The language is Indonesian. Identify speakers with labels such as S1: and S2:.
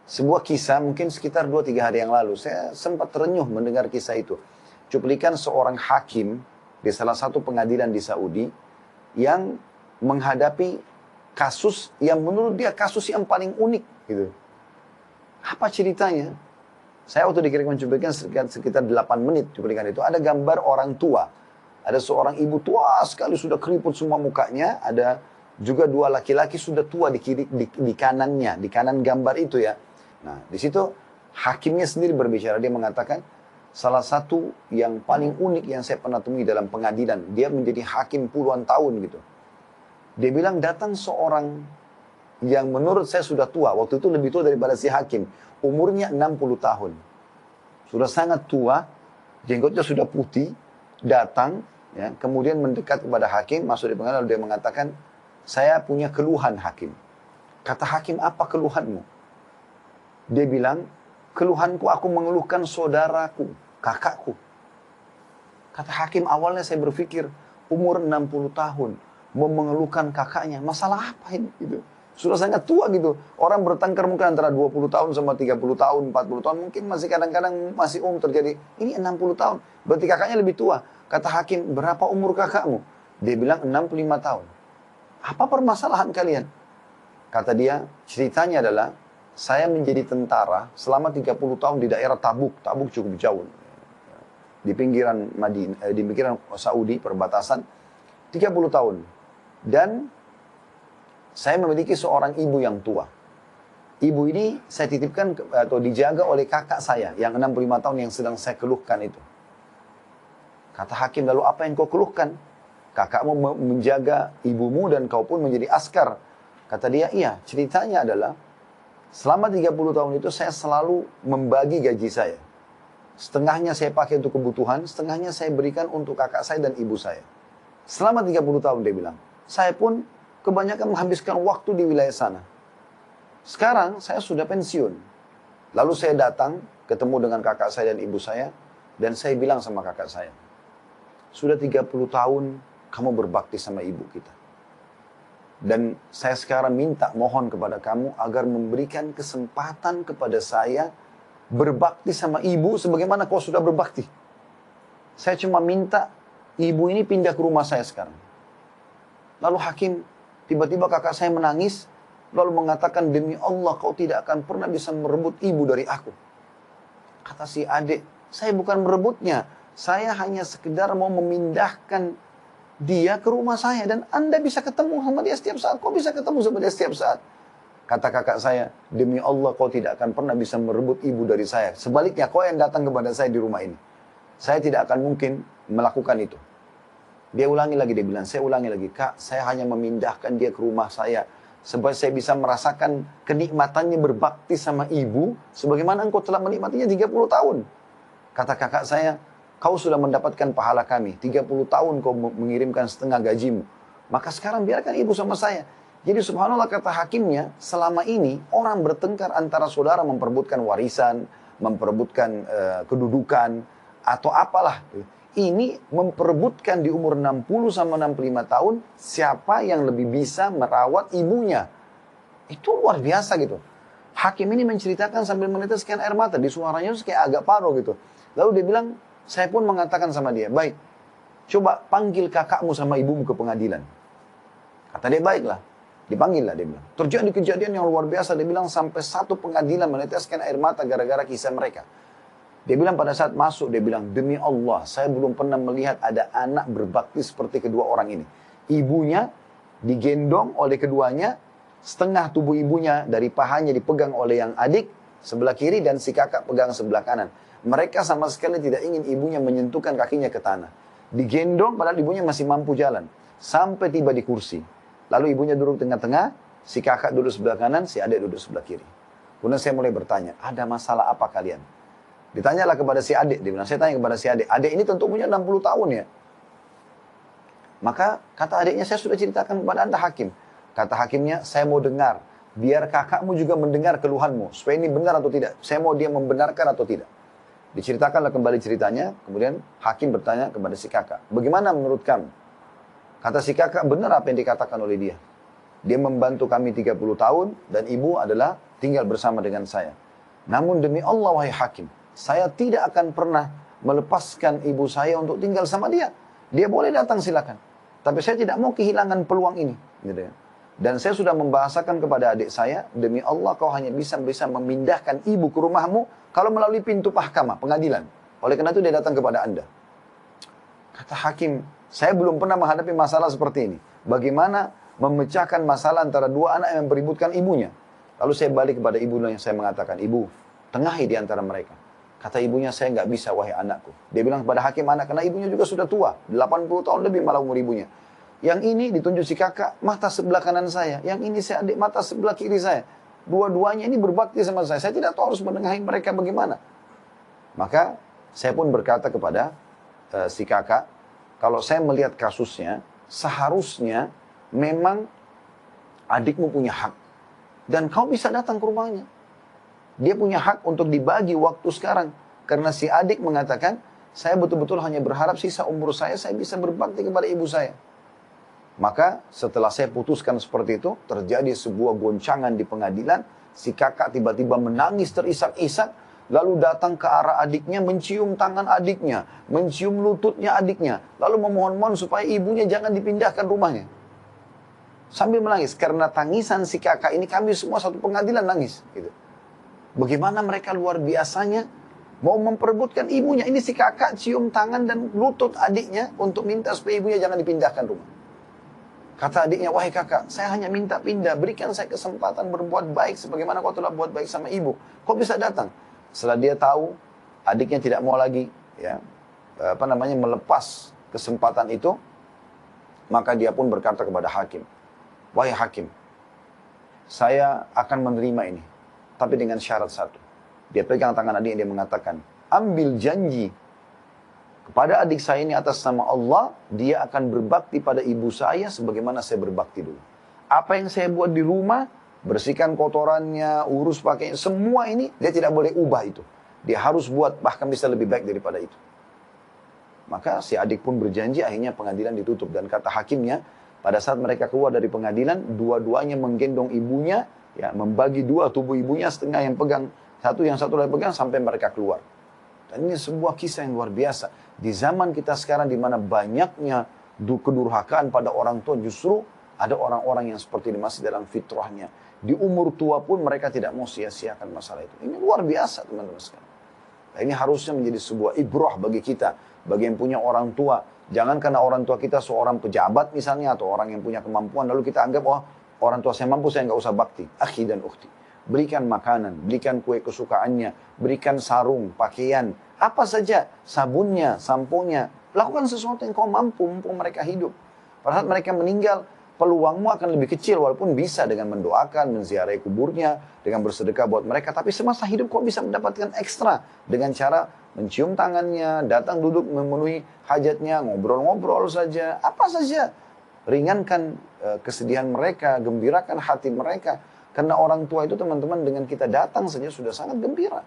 S1: Sebuah kisah mungkin sekitar 2-3 hari yang lalu. Saya sempat terenyuh mendengar kisah itu. Cuplikan seorang hakim di salah satu pengadilan di Saudi yang menghadapi kasus yang menurut dia kasus yang paling unik gitu. Apa ceritanya? Saya waktu dikirimkan cuplikan sekitar 8 menit cuplikan itu. Ada gambar orang tua. Ada seorang ibu tua sekali sudah keriput semua mukanya. Ada juga 2 laki-laki sudah tua di kanannya, di kanan gambar itu ya. Nah, di situ hakimnya sendiri berbicara. Dia mengatakan salah satu yang paling unik yang saya pernah temui dalam pengadilan. Dia menjadi hakim puluhan tahun gitu. Dia bilang datang seorang yang menurut saya sudah tua. Waktu itu lebih tua daripada si hakim. Umurnya 60 tahun. Sudah sangat tua. Jenggotnya sudah putih. Datang. Ya, kemudian mendekat kepada hakim. Masuk di pengadilan. Lalu dia mengatakan, saya punya keluhan hakim. Kata hakim, apa keluhanmu? Dia bilang, keluhanku aku mengeluhkan saudaraku, kakakku. Kata hakim, awalnya saya berpikir, umur 60 tahun. Mau mengeluhkan kakaknya. Masalah apa ini? Gitu. Sudah sangat tua gitu. Orang bertengkar mungkin antara 20 tahun sama 30 tahun, 40 tahun. Mungkin masih kadang-kadang masih terjadi. Ini 60 tahun. Berarti kakaknya lebih tua. Kata hakim, berapa umur kakakmu? Dia bilang 65 tahun. Apa permasalahan kalian? Kata dia, ceritanya adalah, saya menjadi tentara selama 30 tahun di daerah Tabuk. Tabuk cukup jauh. Di pinggiran di pinggiran Saudi, perbatasan. 30 tahun. Dan saya memiliki seorang ibu yang tua. Ibu ini saya titipkan atau dijaga oleh kakak saya yang 65 tahun yang sedang saya keluhkan itu. Kata hakim, lalu apa yang kau keluhkan? Kakakmu menjaga ibumu dan kau pun menjadi askar. Kata dia, iya, ceritanya adalah selama 30 tahun itu saya selalu membagi gaji saya. Setengahnya saya pakai untuk kebutuhan, setengahnya saya berikan untuk kakak saya dan ibu saya. Selama 30 tahun dia bilang, saya pun kebanyakan menghabiskan waktu di wilayah sana. Sekarang saya sudah pensiun. Lalu saya datang, ketemu dengan kakak saya dan ibu saya, dan saya bilang sama kakak saya, sudah 30 tahun kamu berbakti sama ibu kita. Dan saya sekarang minta mohon kepada kamu agar memberikan kesempatan kepada saya berbakti sama ibu sebagaimana kau sudah berbakti. Saya cuma minta ibu ini pindah ke rumah saya sekarang. Lalu hakim, tiba-tiba kakak saya menangis, lalu mengatakan, demi Allah kau tidak akan pernah bisa merebut ibu dari aku. Kata si adik, saya bukan merebutnya, saya hanya sekedar mau memindahkan dia ke rumah saya dan Anda bisa ketemu sama dia setiap saat. Kau bisa ketemu sama dia setiap saat. Kata kakak saya, demi Allah kau tidak akan pernah bisa merebut ibu dari saya. Sebaliknya kau yang datang kepada saya di rumah ini. Saya tidak akan mungkin melakukan itu. Dia ulangi lagi, dia bilang, saya ulangi lagi, Kak, saya hanya memindahkan dia ke rumah saya supaya saya bisa merasakan kenikmatannya berbakti sama ibu sebagaimana engkau telah menikmatinya 30 tahun. Kata kakak saya, kau sudah mendapatkan pahala kami. 30 tahun kau mengirimkan setengah gajimu. Maka sekarang biarkan ibu sama saya. Jadi subhanallah kata hakimnya, selama ini orang bertengkar antara saudara memperebutkan warisan, memperebutkan kedudukan, atau apalah. Ini memperebutkan di umur 60 sama 65 tahun, siapa yang lebih bisa merawat ibunya. Itu luar biasa gitu. Hakim ini menceritakan sambil meneteskan air mata. Di suaranya itu kayak agak paruh gitu. Lalu dia bilang, saya pun mengatakan sama dia, baik, coba panggil kakakmu sama ibumu ke pengadilan. Kata dia, baiklah. Dipanggil lah, dia bilang. Terjadi kejadian yang luar biasa. Dia bilang sampai satu pengadilan meneteskan air mata gara-gara kisah mereka. Dia bilang pada saat masuk, dia bilang, demi Allah, saya belum pernah melihat ada anak berbakti seperti kedua orang ini. Ibunya digendong oleh keduanya, setengah tubuh ibunya dari pahanya dipegang oleh yang adik, sebelah kiri, dan si kakak pegang sebelah kanan. Mereka sama sekali tidak ingin ibunya menyentuhkan kakinya ke tanah. Digendong padahal ibunya masih mampu jalan. Sampai tiba di kursi. Lalu ibunya duduk tengah-tengah, si kakak duduk sebelah kanan, si adik duduk sebelah kiri. Kemudian saya mulai bertanya, ada masalah apa kalian? Ditanyalah kepada si adik, dia bilang, saya tanya kepada si adik. Adik ini tentu punya 60 tahun ya. Maka kata adiknya, saya sudah ceritakan kepada Anda hakim. Kata hakimnya, saya mau dengar. Biar kakakmu juga mendengar keluhanmu. Supaya ini benar atau tidak. Saya mau dia membenarkan atau tidak. Diceritakanlah kembali ceritanya. Kemudian hakim bertanya kepada si kakak. Bagaimana menurut kamu? Kata si kakak, benar apa yang dikatakan oleh dia. Dia membantu kami 30 tahun. Dan ibu adalah tinggal bersama dengan saya. Namun demi Allah wahai hakim, saya tidak akan pernah melepaskan ibu saya untuk tinggal sama dia. Dia boleh datang silakan. Tapi saya tidak mau kehilangan peluang ini. Gitu ya. Dan saya sudah membahasakan kepada adik saya, demi Allah kau hanya bisa memindahkan ibu ke rumahmu kalau melalui pintu mahkamah, pengadilan. Oleh karena itu dia datang kepada Anda. Kata hakim, saya belum pernah menghadapi masalah seperti ini. Bagaimana memecahkan masalah antara dua anak yang beributkan ibunya. Lalu saya balik kepada ibunya, saya mengatakan, ibu, tengahi di antara mereka. Kata ibunya, saya nggak bisa wahai anakku. Dia bilang kepada hakim anak, karena ibunya juga sudah tua. 80 tahun lebih malah umur ibunya. Yang ini ditunjuk si kakak, mata sebelah kanan saya. Yang ini si adik, mata sebelah kiri saya. Dua-duanya ini berbakti sama saya. Saya tidak tahu harus menengahi mereka bagaimana. Maka saya pun berkata kepada si kakak, kalau saya melihat kasusnya, seharusnya memang adikmu punya hak. Dan kau bisa datang ke rumahnya. Dia punya hak untuk dibagi waktu sekarang. Karena si adik mengatakan, saya betul-betul hanya berharap sisa umur saya bisa berbakti kepada ibu saya. Maka setelah saya putuskan seperti itu, terjadi sebuah goncangan di pengadilan. Si kakak tiba-tiba menangis terisak-isak, lalu datang ke arah adiknya, mencium tangan adiknya, mencium lututnya adiknya, lalu memohon-mohon supaya ibunya jangan dipindahkan rumahnya. Sambil menangis, karena tangisan si kakak ini kami semua satu pengadilan nangis. Gitu. Bagaimana mereka luar biasanya mau memperebutkan ibunya. Ini si kakak cium tangan dan lutut adiknya untuk minta supaya ibunya jangan dipindahkan rumah. Kata adiknya, wahai kakak, saya hanya minta pindah, berikan saya kesempatan berbuat baik sebagaimana kau telah buat baik sama ibu. Kau bisa datang. Setelah dia tahu adiknya tidak mau lagi melepas kesempatan itu, maka dia pun berkata kepada hakim, wahai hakim, saya akan menerima ini, tapi dengan syarat satu. Dia pegang tangan adiknya, dia mengatakan, ambil janji kepada adik saya ini atas nama Allah, dia akan berbakti pada ibu saya sebagaimana saya berbakti dulu. Apa yang saya buat di rumah, bersihkan kotorannya, urus pakaian, semua ini dia tidak boleh ubah itu. Dia harus buat bahkan bisa lebih baik daripada itu. Maka si adik pun berjanji, akhirnya pengadilan ditutup. Dan kata hakimnya, pada saat mereka keluar dari pengadilan, dua-duanya menggendong ibunya, ya, membagi dua tubuh ibunya, setengah yang pegang satu, yang satu lagi pegang, sampai mereka keluar. Dan ini sebuah kisah yang luar biasa. Di zaman kita sekarang, di mana banyaknya kedurhakaan pada orang tua, justru ada orang-orang yang seperti ini masih dalam fitrahnya. Di umur tua pun mereka tidak mau sia-siakan masalah itu. Ini luar biasa teman-teman sekalian. Nah, ini harusnya menjadi sebuah ibrah bagi kita, bagi yang punya orang tua. Jangan karena orang tua kita seorang pejabat misalnya, atau orang yang punya kemampuan, lalu kita anggap, oh orang tua saya mampu, saya nggak usah bakti. Akhi dan ukhti, berikan makanan, berikan kue kesukaannya, berikan sarung, pakaian, apa saja, sabunnya, samponya. Lakukan sesuatu yang kau mampu, mumpung mereka hidup. Pada saat mereka meninggal, peluangmu akan lebih kecil, walaupun bisa dengan mendoakan, menziarahi kuburnya, dengan bersedekah buat mereka. Tapi semasa hidup kau bisa mendapatkan ekstra dengan cara mencium tangannya, datang duduk memenuhi hajatnya, ngobrol-ngobrol saja, apa saja. Ringankan kesedihan mereka, gembirakan hati mereka. Karena orang tua itu teman-teman dengan kita datang saja sudah sangat gembira.